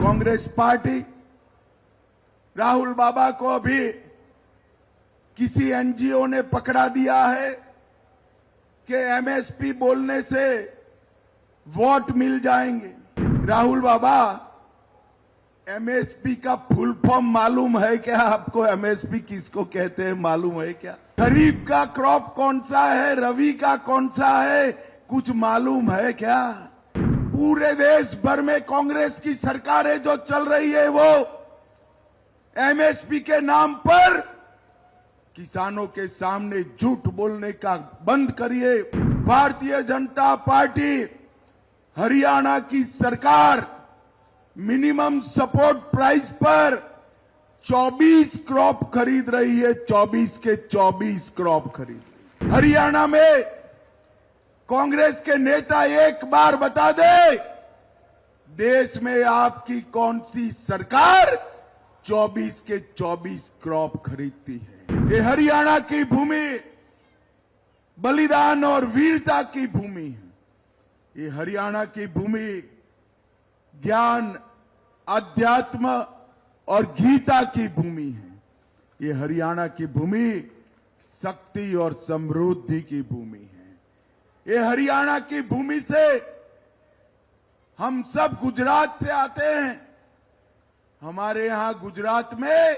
Congress party Rahul बाबा को अभी किसी एनजीओ ने पकड़ा दिया है कि एमएसपी बोलने से वोट मिल जाएंगे। राहुल बाबा, एमएसपी का फुल फॉर्म मालूम है क्या आपको? एमएसपी किसको कहते हैं मालूम है क्या? खरीफ का क्रॉप कौन सा है, रबी का कौन सा है, कुछ मालूम है क्या? पूरे देश भर में कांग्रेस की सरकारें जो चल रही है वो एमएसपी के नाम पर किसानों के सामने झूठ बोलने का बंद करिए। भारतीय जनता पार्टी हरियाणा की सरकार मिनिमम सपोर्ट प्राइस पर 24 क्रॉप खरीद रही है, 24 के 24 क्रॉप खरीद रही है। हरियाणा में कांग्रेस के नेता एक बार बता दे, देश में आपकी कौन सी सरकार 24 के 24 क्रॉप खरीदती है? ये हरियाणा की भूमि बलिदान और वीरता की भूमि है। ये हरियाणा की भूमि ज्ञान, अध्यात्म और गीता की भूमि है। ये हरियाणा की भूमि शक्ति और समृद्धि की भूमि है। ये हरियाणा की भूमि से हम सब गुजरात से आते हैं। हमारे यहां गुजरात में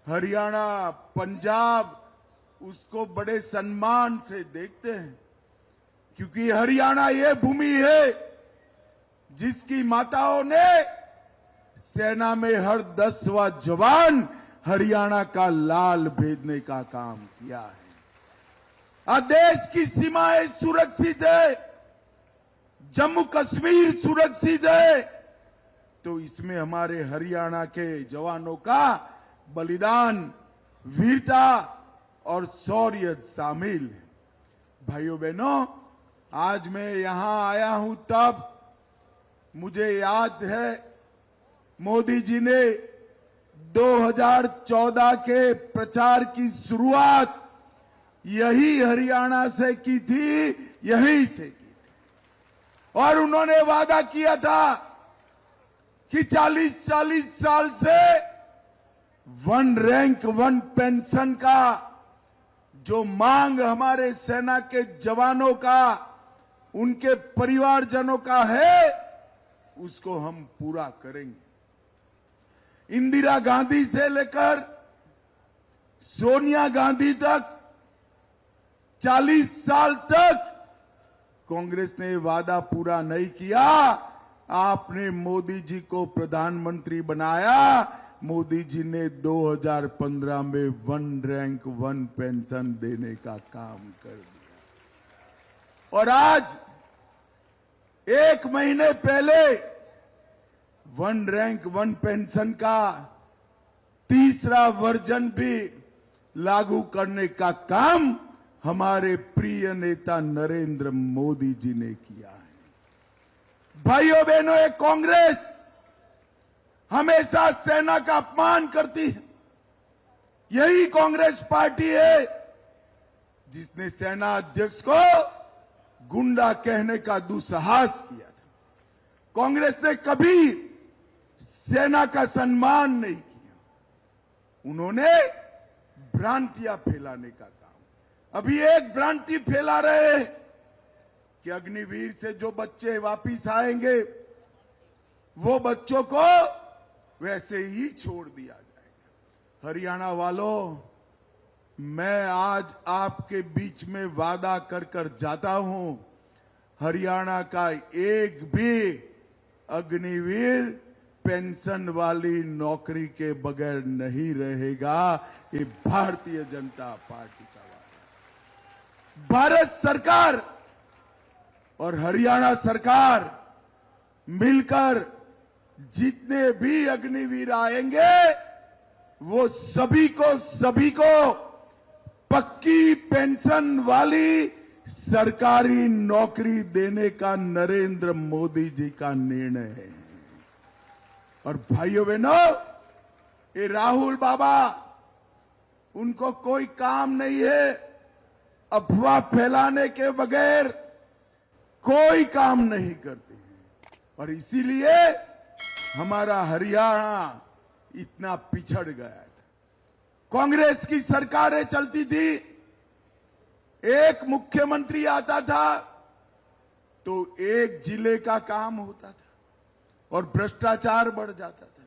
हरियाणा, पंजाब उसको बड़े सम्मान से देखते हैं, क्योंकि हरियाणा ये भूमि है जिसकी माताओं ने सेना में हर 10वां जवान हरियाणा का लाल भेजने का काम किया है। आज देश की सीमाएं सुरक्षित है, जम्मू कश्मीर सुरक्षित है, तो इसमें हमारे हरियाणा के जवानों का बलिदान, वीरता और शौर्य शामिल है। भाइयों बहनों, आज मैं यहां आया हूं तब मुझे याद है मोदी जी ने 2014 के प्रचार की शुरुआत यही हरियाणा से की थी, यहीं से की थी। और उन्होंने वादा किया था कि 40 साल से 1 रैंक 1 पेंशन का जो मांग हमारे सेना के जवानों का, उनके परिवारजनों का है, उसको हम पूरा करेंगे। इंदिरा गांधी से लेकर सोनिया गांधी तक 40 साल तक कांग्रेस ने वादा पूरा नहीं किया। आपने मोदी जी को प्रधानमंत्री बनाया। मोदी जी ने 2015 में 1 रैंक 1 पेंशन देने का काम कर दिया। और आज 1 महीने पहले 1 रैंक 1 पेंशन का तीसरा वर्जन भी लागू करने का काम हमारे प्रिय नेता नरेंद्र मोदी जी ने किया है। भाइयों बहनों, ये कांग्रेस हमेशा सेना का अपमान करती है। यही कांग्रेस पार्टी है जिसने सेना अध्यक्ष को गुंडा कहने का दुस्साहस किया था। कांग्रेस ने कभी सेना का सम्मान नहीं किया। उन्होंने भ्रांतियां फैलाने का काम, अभी एक भ्रांति फैला रहे हैं कि अग्निवीर से जो बच्चे वापिस आएंगे वो बच्चों को वैसे ही छोड़ दिया जाएगा। हरियाणा वालों, मैं आज आपके बीच में वादा कर कर जाता हूं, हरियाणा का एक भी अग्निवीर पेंशन वाली नौकरी के बगैर नहीं रहेगा। ये भारतीय जनता पार्टी का वादा। भारत सरकार और हरियाणा सरकार मिलकर जितने भी अग्निवीर आएंगे वो सभी को पक्की पेंशन वाली सरकारी नौकरी देने का नरेंद्र मोदी जी का निर्णय है। और भाइयों बहनों, ये राहुल बाबा, उनको कोई काम नहीं है अफवाह फैलाने के बगैर, कोई काम नहीं करते हैं। और इसीलिए हमारा हरियाणा इतना पिछड़ गया था। कांग्रेस की सरकारें चलती थी, एक मुख्यमंत्री आता था तो एक जिले का काम होता था और भ्रष्टाचार बढ़ जाता था।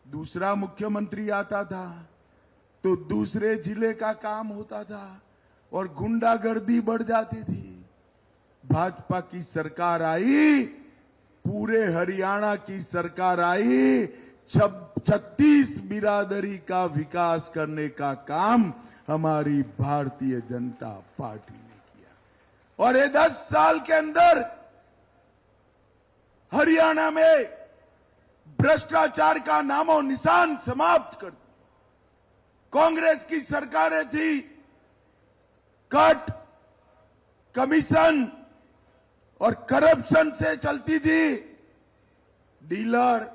दूसरा मुख्यमंत्री आता था तो दूसरे जिले का काम होता था और गुंडागर्दी बढ़ जाती थी। भाजपा की सरकार आई, पूरे हरियाणा की सरकार आई, 36 बिरादरी का विकास करने का काम हमारी भारतीय जनता पार्टी ने किया और ये 10 साल के अंदर हरियाणा में भ्रष्टाचार का नामो निशान समाप्त कर दिया। कांग्रेस की सरकारें थी, कट, कमीशन और करप्शन से चलती थी। डीलर,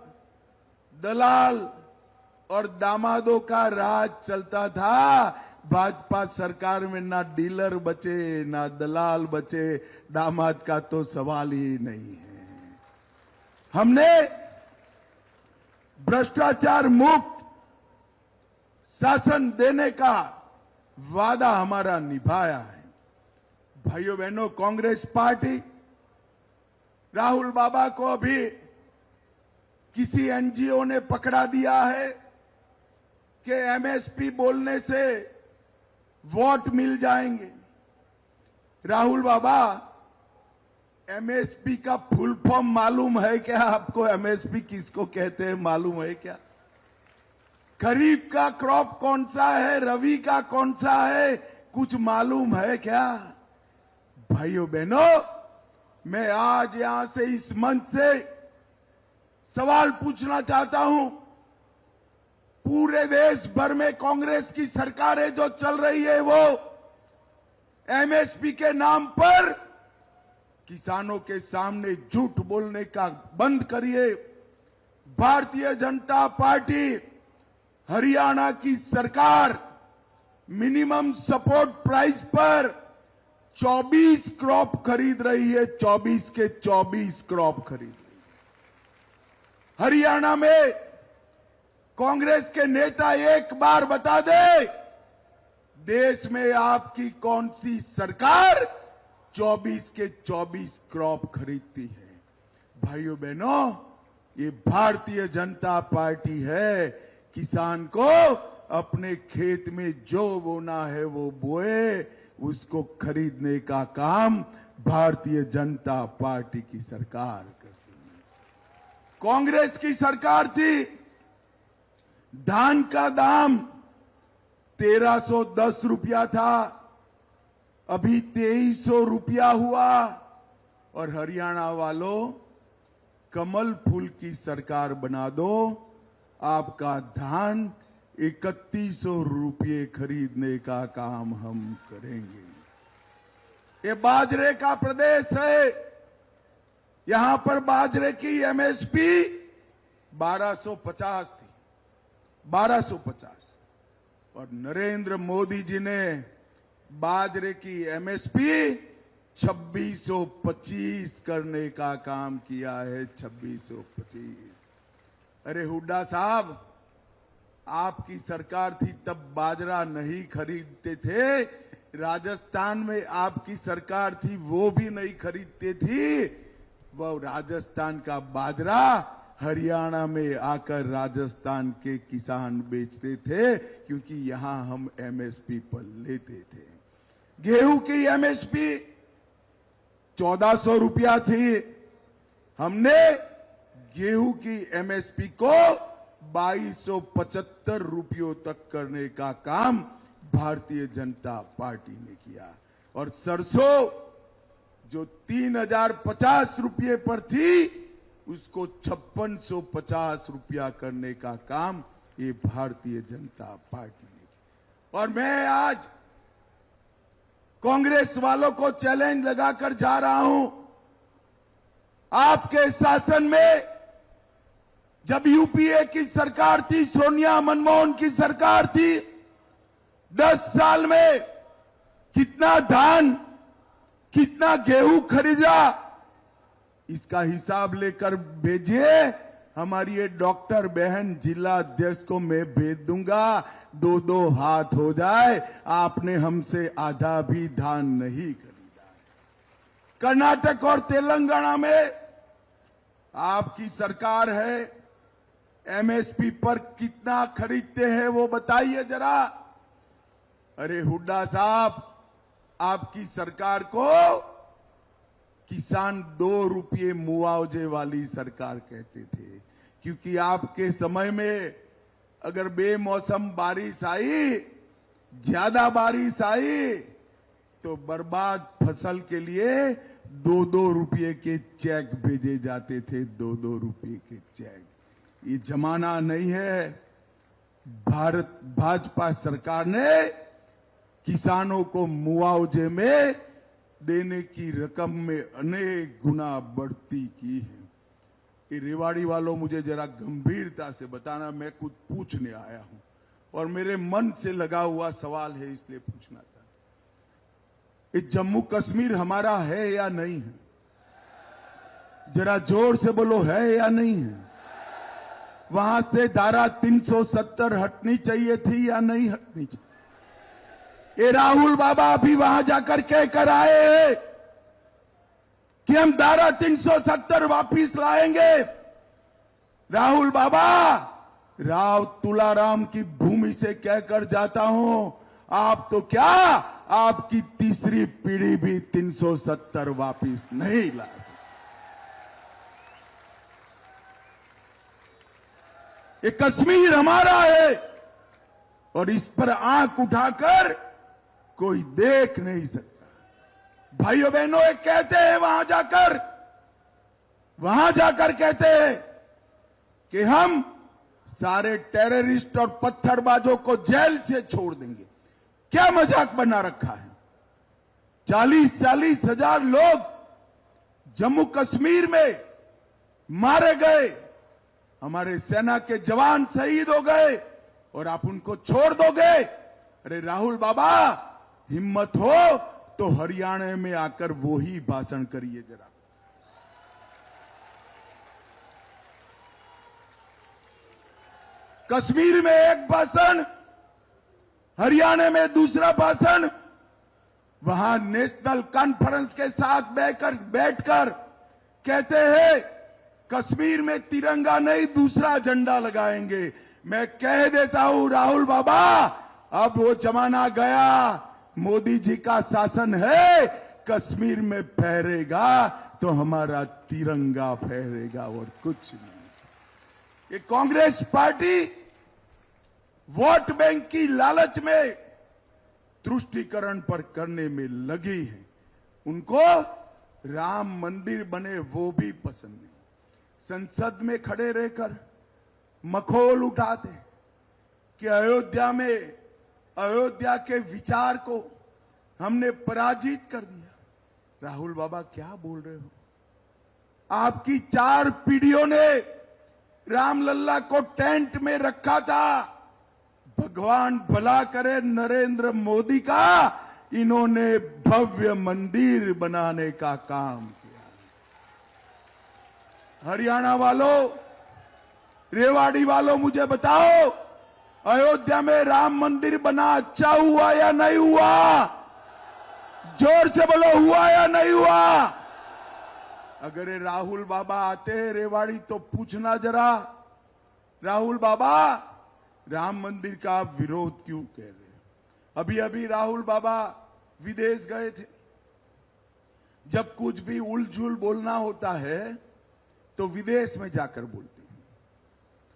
दलाल और दामादों का राज चलता था। भाजपा सरकार में ना डीलर बचे, ना दलाल बचे, दामाद का तो सवाल ही नहीं है। हमने भ्रष्टाचार मुक्त शासन देने का वादा हमारा निभाया है। भाइयों बहनों, कांग्रेस पार्टी राहुल बाबा को अभी किसी एनजीओ ने पकड़ा दिया है कि एमएसपी बोलने से वोट मिल जाएंगे। राहुल बाबा, एमएसपी का फुल फॉर्म मालूम है क्या आपको? एमएसपी किसको कहते हैं मालूम है क्या? खरीफ का क्रॉप कौन सा है, रबी का कौन सा है, कुछ मालूम है क्या? भाइयों बहनों, मैं आज यहां से, इस मंच से सवाल पूछना चाहता हूं। पूरे देश भर में कांग्रेस की सरकारें जो चल रही है वो एमएसपी के नाम पर किसानों के सामने झूठ बोलने का बंद करिए। भारतीय जनता पार्टी हरियाणा की सरकार मिनिमम सपोर्ट प्राइस पर 24 क्रॉप खरीद रही है, 24 के 24 क्रॉप खरीद रही है। हरियाणा में कांग्रेस के नेता एक बार बता दे, देश में आपकी कौन सी सरकार 24 के 24 क्रॉप खरीदती है? भाइयों बहनों, ये भारतीय जनता पार्टी है। किसान को अपने खेत में जो बोना है वो बोए, उसको खरीदने का काम भारतीय जनता पार्टी की सरकार करती है। कांग्रेस की सरकार थी, धान का दाम 1310 रुपया था, अभी 2300 रुपया हुआ। और हरियाणा वालों, कमल फूल की सरकार बना दो, आपका धान 3100 रुपये खरीदने का काम हम करेंगे। ये बाजरे का प्रदेश है, यहां पर बाजरे की एमएसपी 1250 थी, 1250। और नरेंद्र मोदी जी ने बाजरे की एमएसपी 2625 करने का काम किया है, 2625। अरे हुड्डा साहब, आपकी सरकार थी तब बाजरा नहीं खरीदते थे, राजस्थान में आपकी सरकार थी वो भी नहीं खरीदते थी। वो राजस्थान का बाजरा हरियाणा में आकर राजस्थान के किसान बेचते थे, क्योंकि यहां हम एमएसपी पर लेते थे। गेहूं की एमएसपी 1400 रुपया थी, हमने गेहूं की एमएसपी को 2275 रुपयों तक करने का काम भारतीय जनता पार्टी ने किया। और सरसों जो 3050 रुपये पर थी, उसको 5650 रुपया करने का काम ये भारतीय जनता पार्टी ने किया। और मैं आज कांग्रेस वालों को चैलेंज लगाकर जा रहा हूं, आपके शासन में जब यूपीए की सरकार थी, सोनिया मनमोहन की सरकार थी, 10 साल में कितना धान, कितना गेहूं खरीदा, इसका हिसाब लेकर भेजिए। हमारी ये डॉक्टर बहन जिला अध्यक्ष को मैं भेज दूंगा, 2-2 हाथ हो जाए, आपने हमसे आधा भी धान नहीं खरीदा। कर्नाटक और तेलंगाना में आपकी सरकार है, एमएसपी पर कितना खरीदते हैं वो बताइए जरा। अरे हुड्डा साहब, आपकी सरकार को किसान 2 रुपये मुआवजे वाली सरकार कहते थे, क्योंकि आपके समय में अगर बेमौसम बारिश आई, ज्यादा बारिश आई, तो बर्बाद फसल के लिए 2-2 रुपये के चेक भेजे जाते थे, 2-2 रुपये के चेक। ये जमाना नहीं है। भारत भाजपा सरकार ने किसानों को मुआवजे में देने की रकम में अनेक गुना बढ़ती की है। ये रेवाड़ी वालों, मुझे जरा गंभीरता से बताना, मैं कुछ पूछने आया हूं और मेरे मन से लगा हुआ सवाल है, इसलिए पूछना चाहता। ये जम्मू कश्मीर हमारा है या नहीं है? जरा जोर से बोलो, है या नहीं है? वहां से धारा 370 हटनी चाहिए थी या नहीं हटनी चाहिए? ये राहुल बाबा अभी वहां जाकर कह कर आए हैं कि हम धारा 370 वापिस लाएंगे। राहुल बाबा, राव तुलाराम की भूमि से कहकर जाता हूं, आप तो क्या, आपकी तीसरी पीढ़ी भी 370 वापिस नहीं ला सकती। ये कश्मीर हमारा है और इस पर आंख उठाकर कोई देख नहीं सकता। भाइयों बहनों, एक कहते हैं वहां जाकर कहते हैं कि हम सारे टेररिस्ट और पत्थरबाजों को जेल से छोड़ देंगे। क्या मजाक बना रखा है? 40-40 हजार लोग जम्मू कश्मीर में मारे गए, हमारे सेना के जवान शहीद हो गए और आप उनको छोड़ दोगे? अरे राहुल बाबा, हिम्मत हो तो हरियाणा में आकर वो ही भाषण करिए जरा। कश्मीर में एक भाषण, हरियाणा में दूसरा भाषण, वहां नेशनल कॉन्फ्रेंस के साथ बैठकर कहते हैं कश्मीर में तिरंगा नहीं, दूसरा झंडा लगाएंगे। मैं कह देता हूं राहुल बाबा, अब वो जमाना गया। मोदी जी का शासन है, कश्मीर में फहरेगा तो हमारा तिरंगा फहरेगा और कुछ नहीं। ये कांग्रेस पार्टी वोट बैंक की लालच में तुष्टीकरण पर करने में लगी है। उनको राम मंदिर बने वो भी पसंद नहीं। संसद में खड़े रहकर मखौल उठाते कि अयोध्या के विचार को हमने पराजित कर दिया। राहुल बाबा, क्या बोल रहे हो? आपकी 4 पीढ़ियों ने रामलल्ला को टेंट में रखा था। भगवान भला करे नरेंद्र मोदी का, इन्होंने भव्य मंदिर बनाने का काम किया। हरियाणा वालों, रेवाड़ी वालों, मुझे बताओ, अयोध्या में राम मंदिर बना अच्छा हुआ या नहीं हुआ? जोर से बोलो, हुआ या नहीं हुआ? अगर ये राहुल बाबा आते रेवाड़ी तो पूछना जरा, राहुल बाबा, राम मंदिर का आप विरोध क्यों कह रहे हैं? अभी अभी राहुल बाबा विदेश गए थे। जब कुछ भी उलझुल बोलना होता है तो विदेश में जाकर बोलते हैं।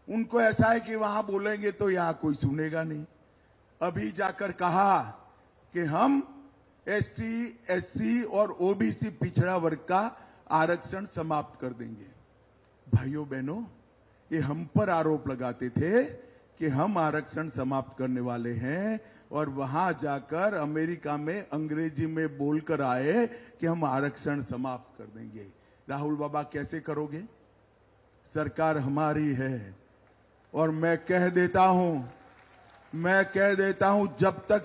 उनको ऐसा है कि वहां बोलेंगे तो यहां कोई सुनेगा नहीं। अभी जाकर कहा कि हम एसटी, एससी और ओबीसी पिछड़ा वर्ग का आरक्षण समाप्त कर देंगे। भाइयों बहनों, ये हम पर आरोप लगाते थे कि हम आरक्षण समाप्त करने वाले हैं और वहां जाकर अमेरिका में अंग्रेजी में बोलकर आए कि हम आरक्षण समाप्त कर देंगे। राहुल बाबा, कैसे करोगे? सरकार हमारी है और मैं कह देता हूं, जब तक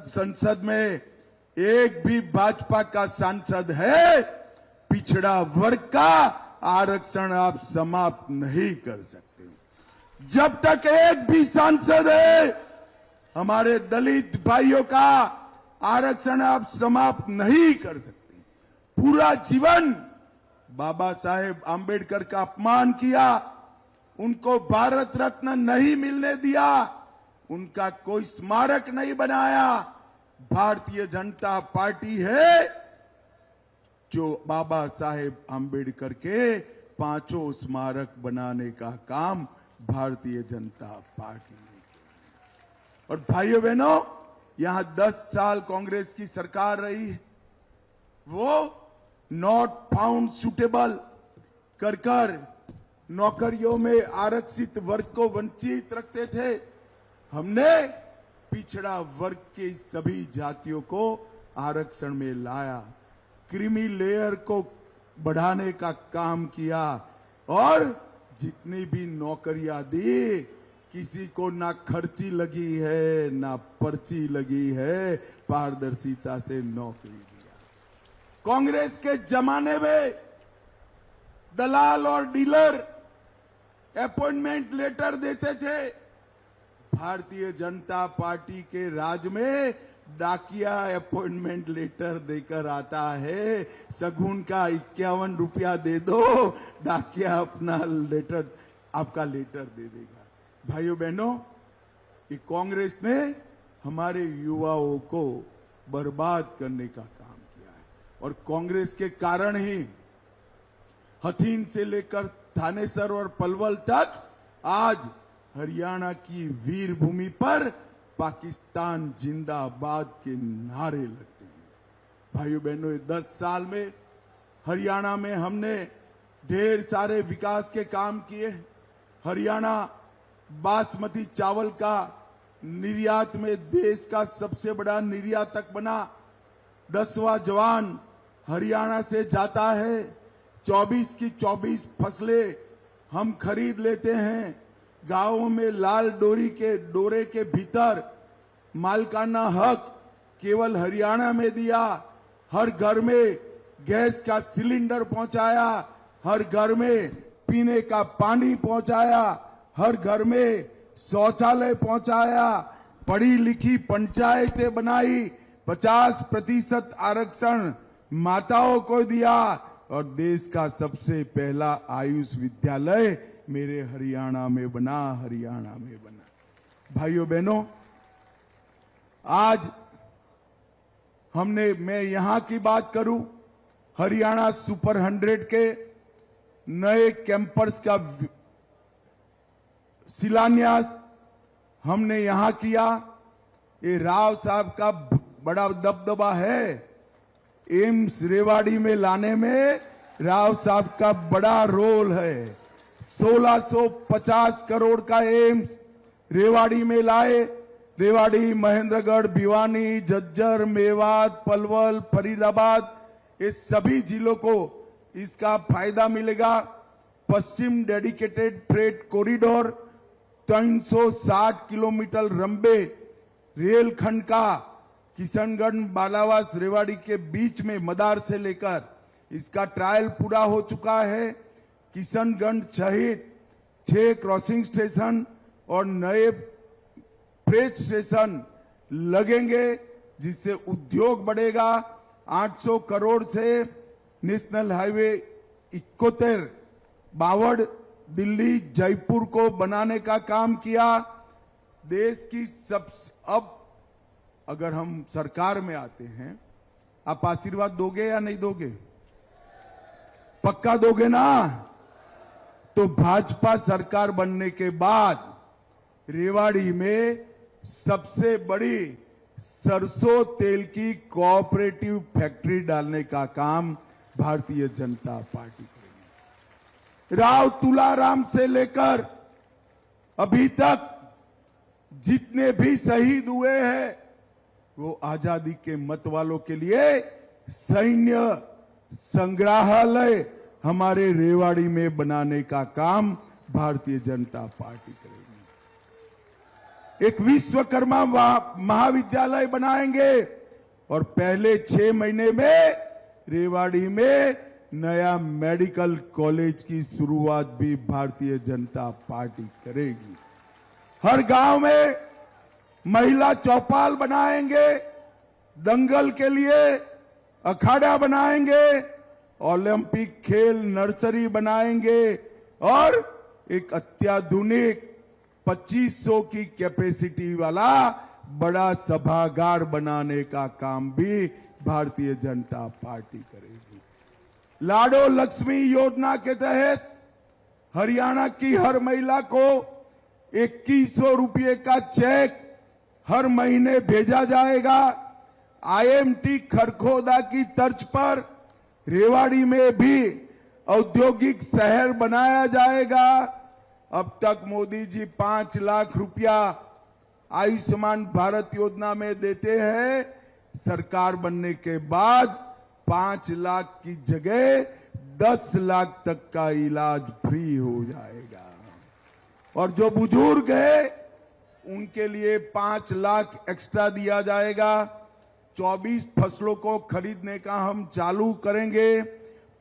संसद में एक भी भाजपा का सांसद है, पिछड़ा वर्ग का आरक्षण आप समाप्त नहीं कर सकते। जब तक एक भी सांसद है, हमारे दलित भाइयों का आरक्षण आप समाप्त नहीं कर सकते। पूरा जीवन बाबा साहेब आंबेडकर का अपमान किया, उनको भारत रत्न नहीं मिलने दिया, उनका कोई स्मारक नहीं बनाया। भारतीय जनता पार्टी है जो बाबा साहेब आंबेडकर के 5 स्मारक बनाने का काम भारतीय जनता पार्टी ने किया। और भाइयों बहनों, यहां 10 साल कांग्रेस की सरकार रही है, वो नॉट फाउंड सुटेबल कर नौकरियों में आरक्षित वर्ग को वंचित रखते थे। हमने पिछड़ा वर्ग के सभी जातियों को आरक्षण में लाया, क्रीमी लेयर को बढ़ाने का काम किया और जितनी भी नौकरियां दी, किसी को ना खर्ची लगी है ना पर्ची लगी है, पारदर्शिता से नौकरी दिया। कांग्रेस के जमाने में दलाल और डीलर अपॉइंटमेंट लेटर देते थे। भारतीय जनता पार्टी के राज में डाकिया अपॉइंटमेंट लेटर देकर आता है, शगुन का 51 रुपया दे दो, डाकिया अपना लेटर, आपका लेटर दे देगा। भाइयों बहनों, ये कांग्रेस ने हमारे युवाओं को बर्बाद करने का काम किया है और कांग्रेस के कारण ही हथीन से लेकर थानेसर और पलवल तक आज हरियाणा की वीर भूमि पर पाकिस्तान जिंदाबाद के नारे लगते हैं। भाइयों बहनों, 10 साल में हरियाणा में हमने ढेर सारे विकास के काम किए। हरियाणा बासमती चावल का निर्यात में देश का सबसे बड़ा निर्यातक बना। 10वां जवान हरियाणा से जाता है। 24 की 24 फसलें हम खरीद लेते हैं। गांवों में लाल डोरे के भीतर मालिकाना हक केवल हरियाणा में दिया। हर घर में गैस का सिलेंडर पहुंचाया, हर घर में पीने का पानी पहुंचाया, हर घर में शौचालय पहुंचाया, पढ़ी लिखी पंचायतें बनाई, 50% आरक्षण माताओं को दिया और देश का सबसे पहला आयुष विद्यालय मेरे हरियाणा में बना। भाइयों बहनों, आज मैं यहां की बात करूं, हरियाणा सुपर 100 के नए कैंपस का शिलान्यास हमने यहां किया। ये राव साहब का बड़ा दबदबा है। एम्स रेवाड़ी में लाने में राव साहब का बड़ा रोल है। 1650 करोड़ का एम्स रेवाड़ी में लाए। रेवाड़ी, महेंद्रगढ़, भिवानी, झज्जर, मेवात, पलवल, फरीदाबाद, ये सभी जिलों को इसका फायदा मिलेगा। पश्चिम डेडिकेटेड फ्रेट कॉरिडोर 360 किलोमीटर लंबे रेलखंड का किशनगढ़, बालावास, रेवाड़ी के बीच में मदार से लेकर इसका ट्रायल पूरा हो चुका है। किशनगढ़ सहित 6 क्रॉसिंग स्टेशन और नए फ्रेट स्टेशन लगेंगे, जिससे उद्योग बढ़ेगा। 800 करोड़ से नेशनल हाईवे 71 बावड़ दिल्ली जयपुर को बनाने का काम किया। देश की अब अगर हम सरकार में आते हैं, आप आशीर्वाद दोगे या नहीं दोगे? पक्का दोगे ना? तो भाजपा सरकार बनने के बाद रेवाड़ी में सबसे बड़ी सरसों तेल की कोऑपरेटिव फैक्ट्री डालने का काम भारतीय जनता पार्टी करेगी। राव तुलाराम से लेकर अभी तक जितने भी शहीद हुए हैं, वो आजादी के मत वालों के लिए सैन्य संग्रहालय हमारे रेवाड़ी में बनाने का काम भारतीय जनता पार्टी करेगी। एक विश्वकर्मा महाविद्यालय बनाएंगे और पहले 6 महीने में रेवाड़ी में नया मेडिकल कॉलेज की शुरुआत भी भारतीय जनता पार्टी करेगी। हर गांव में महिला चौपाल बनाएंगे, दंगल के लिए अखाड़ा बनाएंगे, ओलंपिक खेल नर्सरी बनाएंगे और एक अत्याधुनिक 2500 की कैपेसिटी वाला बड़ा सभागार बनाने का काम भी भारतीय जनता पार्टी करेगी। लाडो लक्ष्मी योजना के तहत हरियाणा की हर महिला को 2100 रुपये का चेक हर महीने भेजा जाएगा। आईएमटी खरखोदा की तर्ज पर रेवाड़ी में भी औद्योगिक शहर बनाया जाएगा। अब तक मोदी जी 5 लाख रुपया आयुष्मान भारत योजना में देते हैं। सरकार बनने के बाद 5 लाख की जगह 10 लाख तक का इलाज फ्री हो जाएगा। और जो बुजुर्ग है उनके लिए 5 लाख एक्स्ट्रा दिया जाएगा। 24 फसलों को खरीदने का हम चालू करेंगे।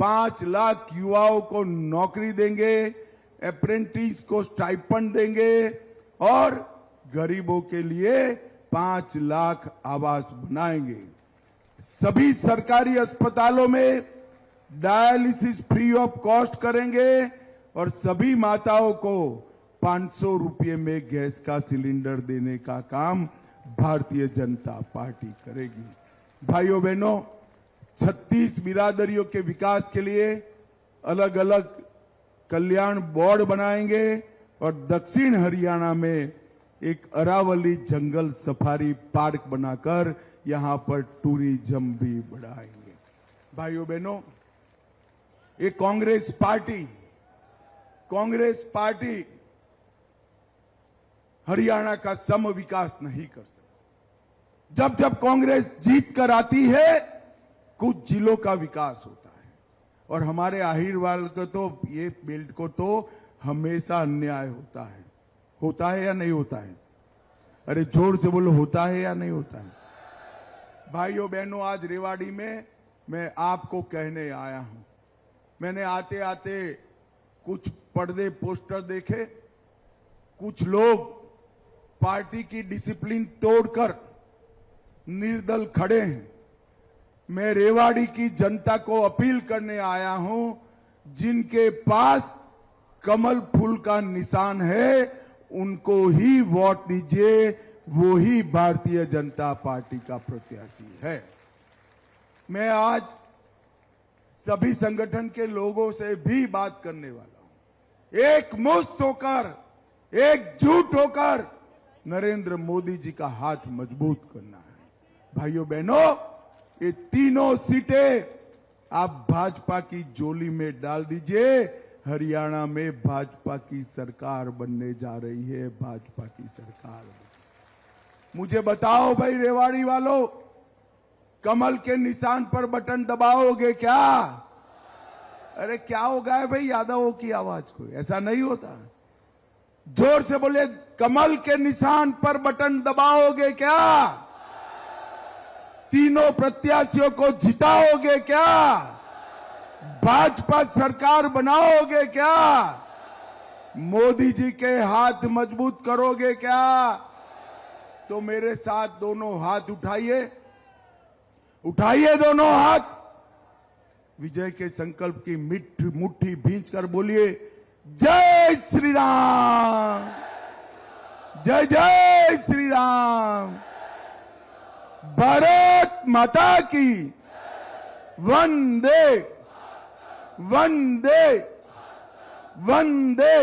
5 लाख युवाओं को नौकरी देंगे, अप्रेंटिस को स्टाइपेंड देंगे और गरीबों के लिए 5 लाख आवास बनाएंगे। सभी सरकारी अस्पतालों में डायलिसिस फ्री ऑफ कॉस्ट करेंगे और सभी माताओं को 500 रुपये में गैस का सिलेंडर देने का काम भारतीय जनता पार्टी करेगी। भाइयों बहनों, 36 बिरादरियों के विकास के लिए अलग अलग कल्याण बोर्ड बनाएंगे और दक्षिण हरियाणा में एक अरावली जंगल सफारी पार्क बनाकर यहां पर टूरिज्म भी बढ़ाएंगे। भाइयों बहनों, ये कांग्रेस पार्टी हरियाणा का सम विकास नहीं कर सकती। जब जब कांग्रेस जीत कर आती है कुछ जिलों का विकास होता है और हमारे आहिरवाल को तो ये बेल्ट को तो हमेशा अन्याय होता है या नहीं होता है? अरे जोर से बोलो, होता है या नहीं होता है? भाइयों बहनों, आज रेवाड़ी में मैं आपको कहने आया हूं। मैंने आते आते कुछ पर्दे पोस्टर देखे। कुछ लोग पार्टी की डिसिप्लिन तोड़कर निर्दल खड़े हैं। मैं रेवाड़ी की जनता को अपील करने आया हूं, जिनके पास कमल फूल का निशान है उनको ही वोट दीजिए, वो ही भारतीय जनता पार्टी का प्रत्याशी है। मैं आज सभी संगठन के लोगों से भी बात करने वाला हूं। एकमुश्त होकर, एकजुट होकर नरेंद्र मोदी जी का हाथ मजबूत करना है। भाइयों बहनों, ये तीनों सीटें आप भाजपा की झोली में डाल दीजिए। हरियाणा में भाजपा की सरकार बनने जा रही है। भाजपा की सरकार। मुझे बताओ भाई रेवाड़ी वालों, कमल के निशान पर बटन दबाओगे क्या? अरे क्या होगा है भाई यादवों की आवाज को? ऐसा नहीं होता। जोर से बोले, कमल के निशान पर बटन दबाओगे क्या? तीनों प्रत्याशियों को जिताओगे क्या? भाजपा सरकार बनाओगे क्या? मोदी जी के हाथ मजबूत करोगे क्या? तो मेरे साथ दोनों हाथ उठाइए, उठाइए दोनों हाथ। विजय के संकल्प की मुट्ठी भींचकर बोलिए, जय श्री राम, जय जय श्री राम। भारत माता की वंदे वंदे वंदे।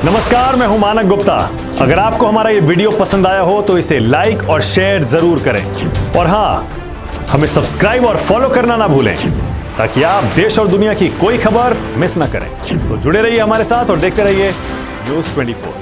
नमस्कार, मैं हूं मानक गुप्ता। अगर आपको हमारा ये वीडियो पसंद आया हो तो इसे लाइक और शेयर जरूर करें और हां, हमें सब्सक्राइब और फॉलो करना ना भूलें ताकि आप देश और दुनिया की कोई खबर मिस ना करें। तो जुड़े रहिए हमारे साथ और देखते रहिए न्यूज़ 24।